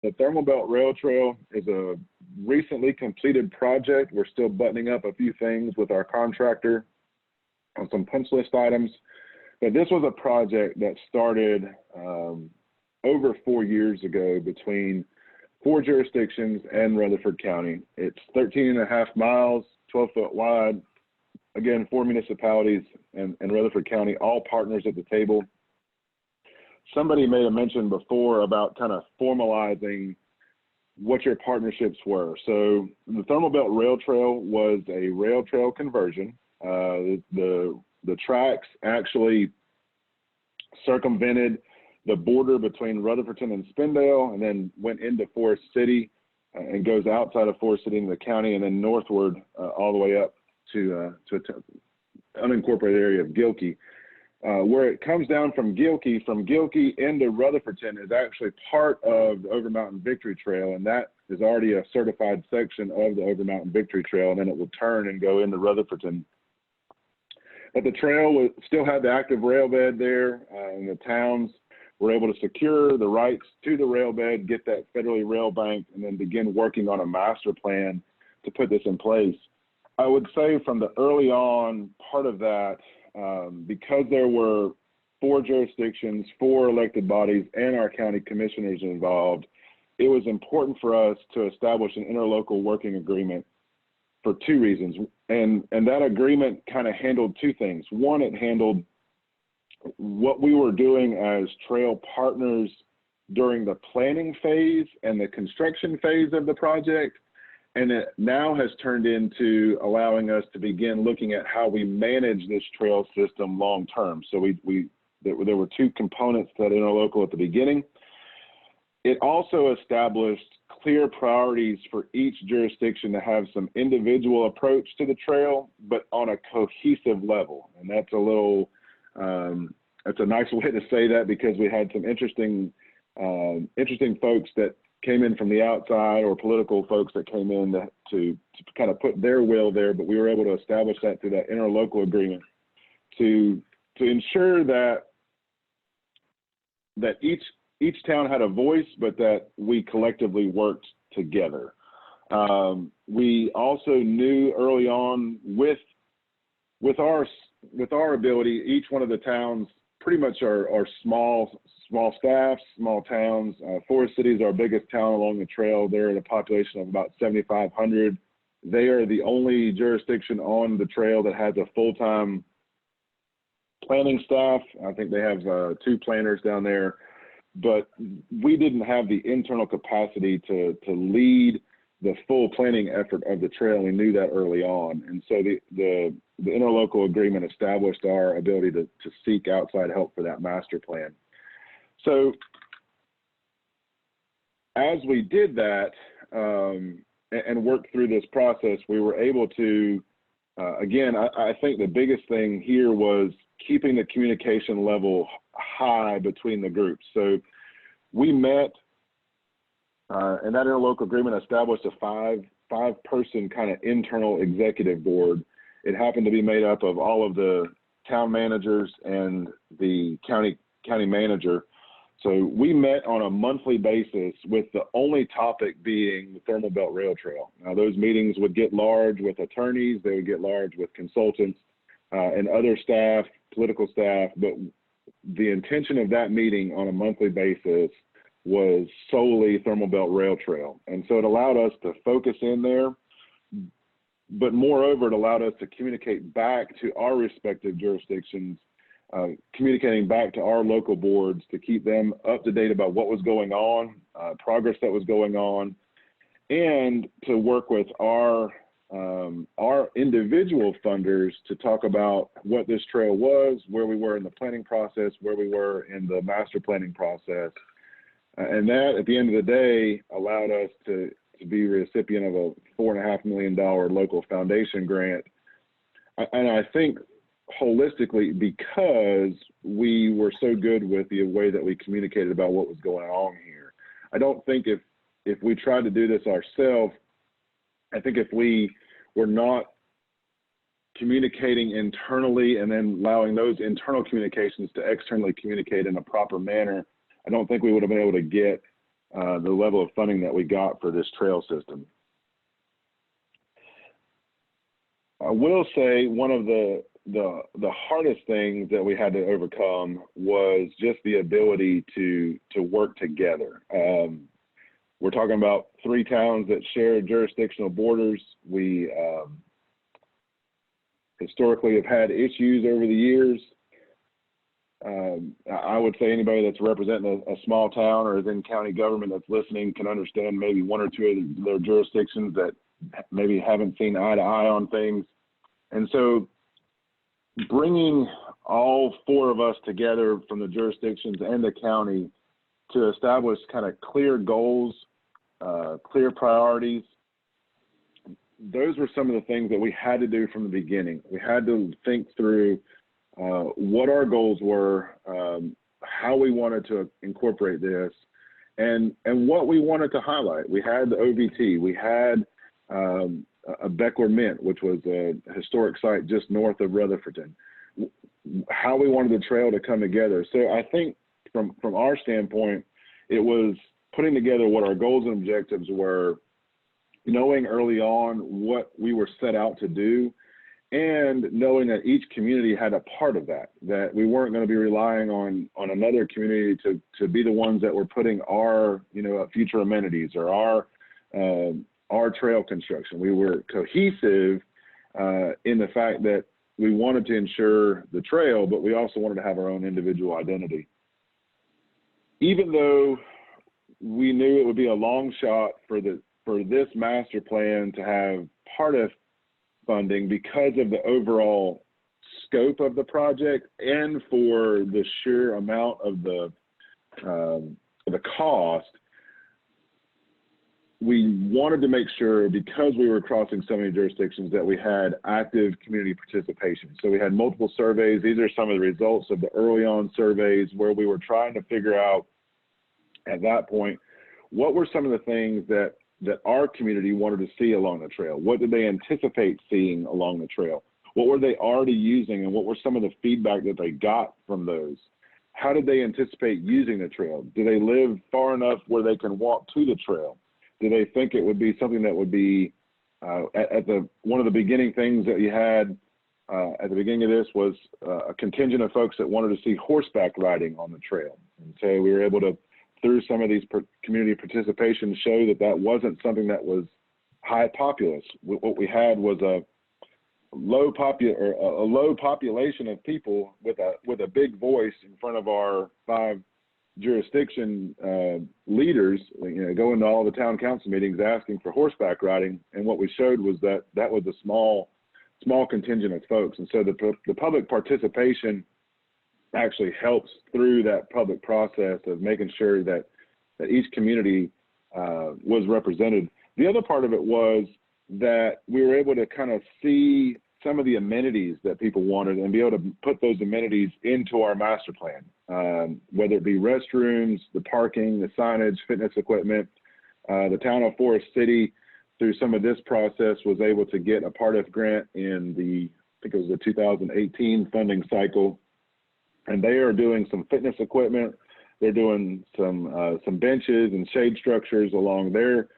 The Thermal Belt Rail Trail is a recently completed project. We're still buttoning up a few things with our contractor on some punch list items. But this was a project that started over 4 years ago between 4 jurisdictions and Rutherford County. It's 13.5 miles, 12 foot wide. Again, 4 municipalities and Rutherford County, all partners at the table. Somebody made a mention before about kind of formalizing what your partnerships were. So the Thermal Belt Rail Trail was a rail trail conversion. The tracks actually circumvented the border between Rutherfordton and Spindale, and then went into Forest City and goes outside of Forest City into the county, and then northward all the way up to unincorporated area of Gilkey. Where it comes down from Gilkey into Rutherfordton is actually part of the Over Mountain Victory Trail, and that is already a certified section of the Over Mountain Victory Trail, and then it will turn and go into Rutherfordton. But the trail still had the active rail bed there, and the towns were able to secure the rights to the rail bed, get that federally rail banked, and then begin working on a master plan to put this in place. I would say from the early on part of that, because there were 4 jurisdictions, 4 elected bodies, and our county commissioners involved, it was important for us to establish an interlocal working agreement for 2 reasons. And that agreement kind of handled 2 things. One, it handled what we were doing as trail partners during the planning phase and the construction phase of the project. And it now has turned into allowing us to begin looking at how we manage this trail system long term. So there were 2 components to that interlocal at the beginning. It also established clear priorities for each jurisdiction to have some individual approach to the trail, but on a cohesive level. And that's a little, that's a nice way to say that, because we had some interesting folks that came in from the outside, or political folks that came in to kind of put their will there, but we were able to establish that through that interlocal agreement to ensure that each town had a voice, but that we collectively worked together. We also knew early on with our ability, each one of the towns pretty much are small staffs, small towns. Forest City is our biggest town along the trail. They're at a population of about 7,500. They are the only jurisdiction on the trail that has a full-time planning staff. I think they have 2 planners down there, but we didn't have the internal capacity to lead the full planning effort of the trail. We knew that early on. And so the interlocal agreement established our ability to seek outside help for that master plan. So as we did that and worked through this process, we were able to, again, I think the biggest thing here was keeping the communication level high between the groups. So we met, and that interlocal agreement established a five-person kind of internal executive board. It happened to be made up of all of the town managers and the county manager. So we met on a monthly basis, with the only topic being the Thermal Belt Rail Trail. Now, those meetings would get large with attorneys, they would get large with consultants and other staff, political staff, but the intention of that meeting on a monthly basis was solely Thermal Belt Rail Trail. And so it allowed us to focus in there, but moreover, it allowed us to communicate back to our respective jurisdictions, communicating back to our local boards to keep them up to date about what was going on, progress that was going on, and to work with our individual funders to talk about what this trail was, where we were in the planning process, where we were in the master planning process. And that, at the end of the day, allowed us to be recipient of a $4.5 million local foundation grant. And I think holistically, because we were so good with the way that we communicated about what was going on here. I don't think if we tried to do this ourselves, I think if we were not communicating internally and then allowing those internal communications to externally communicate in a proper manner, I don't think we would have been able to get the level of funding that we got for this trail system. I will say one of the hardest things that we had to overcome was just the ability to work together. We're talking about 3 towns that share jurisdictional borders. We historically have had issues over the years. I would say anybody that's representing a small town or is in county government that's listening can understand maybe 1 or 2 of their jurisdictions that maybe haven't seen eye to eye on things. And so bringing all 4 of us together from the jurisdictions and the county to establish kind of clear goals, clear priorities, those were some of the things that we had to do from the beginning. We had to think through what our goals were, how we wanted to incorporate this, and what we wanted to highlight. We had the OVT. We had a Beckler Mint, which was a historic site just north of Rutherfordton. How we wanted the trail to come together. So I think from our standpoint, it was putting together what our goals and objectives were, knowing early on what we were set out to do, and knowing that each community had a part of that, that we weren't going to be relying on another community to be the ones that were putting our, future amenities or our trail construction. We were cohesive in the fact that we wanted to ensure the trail, but we also wanted to have our own individual identity. Even though we knew it would be a long shot for this master plan to have part of funding because of the overall scope of the project and for the sheer amount of the cost, we wanted to make sure, because we were crossing so many jurisdictions, that we had active community participation. So we had multiple surveys. These are some of the results of the early on surveys where we were trying to figure out at that point, what were some of the things that our community wanted to see along the trail? What did they anticipate seeing along the trail? What were they already using, and what were some of the feedback that they got from those? How did they anticipate using the trail? Do they live far enough where they can walk to the trail? Do they think it would be something that would be one of the beginning things that you had at the beginning of this was a contingent of folks that wanted to see horseback riding on the trail. And so we were able to, through some of these community participation, show that wasn't something that was high populace. What we had was a low population of people with a big voice in front of our 5 jurisdiction leaders, going to all the town council meetings asking for horseback riding. And what we showed was that was a small contingent of folks. And so the public participation actually helps through that public process of making sure that each community was represented. The other part of it was that we were able to kind of see some of the amenities that people wanted and be able to put those amenities into our master plan, whether it be restrooms, the parking, the signage, fitness equipment. The town of Forest City, through some of this process, was able to get a Part F grant in I think it was the 2018 funding cycle. And they are doing some fitness equipment. They're doing some benches and shade structures along their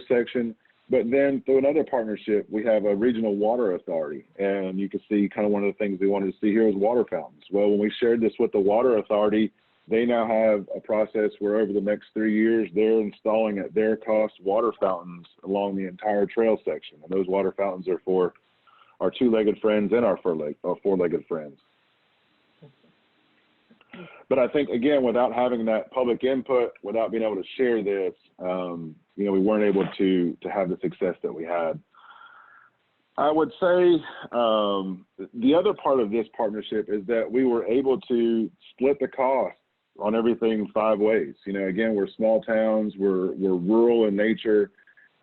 section. But then through another partnership, we have a regional water authority. And you can see kind of one of the things we wanted to see here was water fountains. Well, when we shared this with the water authority, they now have a process where over the next 3 years, they're installing at their cost water fountains along the entire trail section. And those water fountains are for our 2-legged friends and our 4-legged friends. But I think, again, without having that public input, without being able to share this, we weren't able to have the success that we had. I would say the other part of this partnership is that we were able to split the cost on everything 5 ways. Again, we're small towns, we're rural in nature.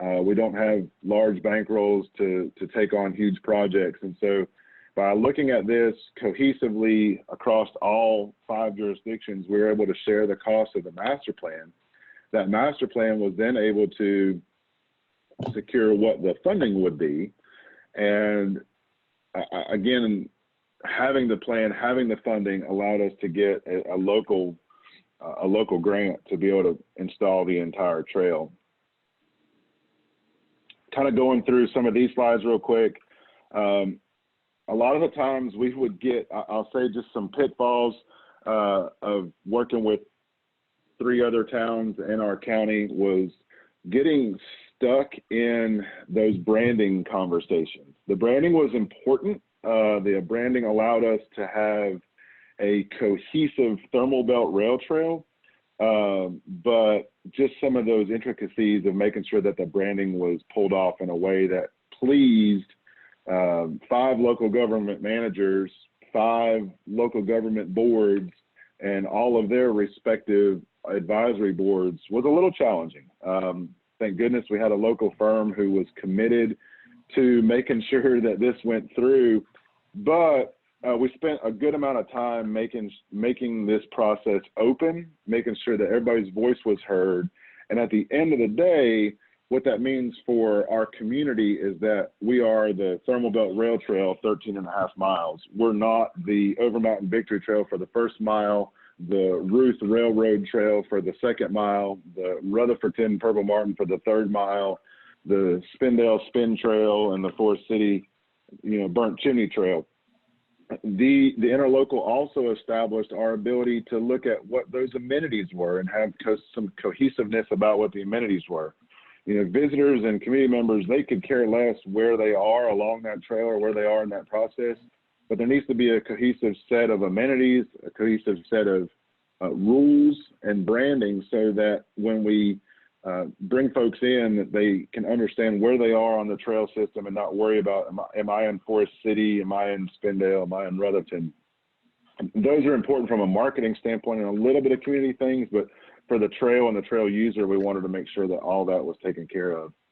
We don't have large bankrolls to take on huge projects. And so by looking at this cohesively across all 5 jurisdictions, we were able to share the cost of the master plan. That master plan was then able to secure what the funding would be. And again, having the plan, having the funding allowed us to get a local a local grant to be able to install the entire trail. Kind of going through some of these slides real quick. A lot of the times we would get, I'll say just some pitfalls of working with 3 other towns in our county was getting stuck in those branding conversations. The branding was important. The branding allowed us to have a cohesive thermal belt rail trail, but just some of those intricacies of making sure that the branding was pulled off in a way that pleased 5 local government managers, 5 local government boards, and all of their respective advisory boards was a little challenging. Thank goodness we had a local firm who was committed to making sure that this went through, but we spent a good amount of time making this process open, making sure that everybody's voice was heard. And at the end of the day, what that means for our community is that we are the Thermal Belt Rail Trail, 13.5 miles. We're not the Overmountain Victory Trail for the 1st mile, the Ruth Railroad Trail for the 2nd mile, the Rutherfordton Purple Martin for the 3rd mile, the Spindale Spin Trail, and the Forest City, Burnt Chimney Trail. The interlocal also established our ability to look at what those amenities were and have some cohesiveness about what the amenities were. Visitors and community members, they could care less where they are along that trail or where they are in that process, but there needs to be a cohesive set of amenities, a cohesive set of rules and branding so that when we bring folks in, that they can understand where they are on the trail system and not worry about, am I in Forest City, am I in Spindale, am I in Rutherfordton? Those are important from a marketing standpoint and a little bit of community things, but for the trail and the trail user, we wanted to make sure that all that was taken care of.